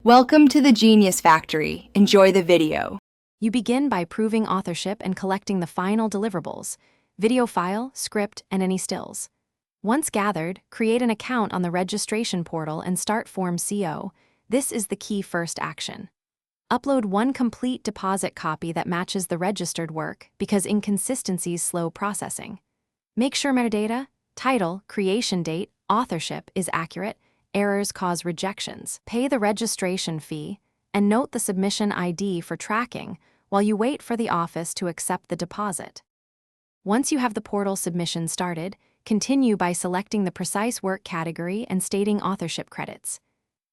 Welcome to the Genius Factory. Enjoy the video. You begin by proving authorship and collecting the final deliverables: video file, script, and any stills. Once gathered, create an account on the registration portal and start Form CO. This is the key first action. Upload one complete deposit copy that matches the registered work because inconsistencies slow processing. Make sure metadata, title, creation date, authorship is accurate. Errors cause rejections. Pay the registration fee and note the submission ID for tracking while you wait for the office to accept the deposit. Once you have the portal submission started, continue by selecting the precise work category and stating authorship credits.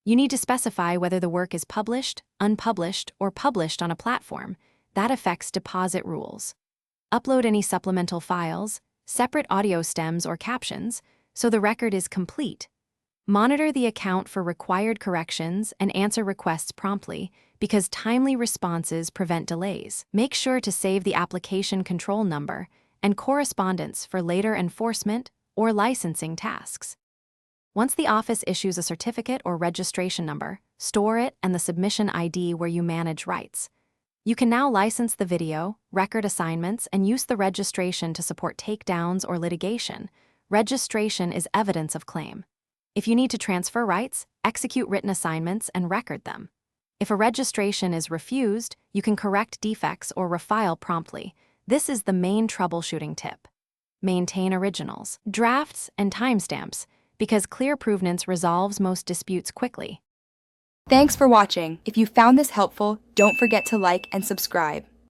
You need to specify whether the work is published, unpublished, or published on a platform. That affects deposit rules. Upload any supplemental files, separate audio stems or captions, so the record is complete. Monitor the account for required corrections and answer requests promptly because timely responses prevent delays. Make sure to save the application control number and correspondence for later enforcement or licensing tasks. Once the office issues a certificate or registration number, store it and the submission ID where you manage rights. You can now license the video, record assignments, and use the registration to support takedowns or litigation. Registration is evidence of claim. If you need to transfer rights, execute written assignments and record them. If a registration is refused, you can correct defects or refile promptly. This is the main troubleshooting tip. Maintain originals, drafts, and timestamps because clear provenance resolves most disputes quickly. Thanks for watching. If you found this helpful, don't forget to like and subscribe.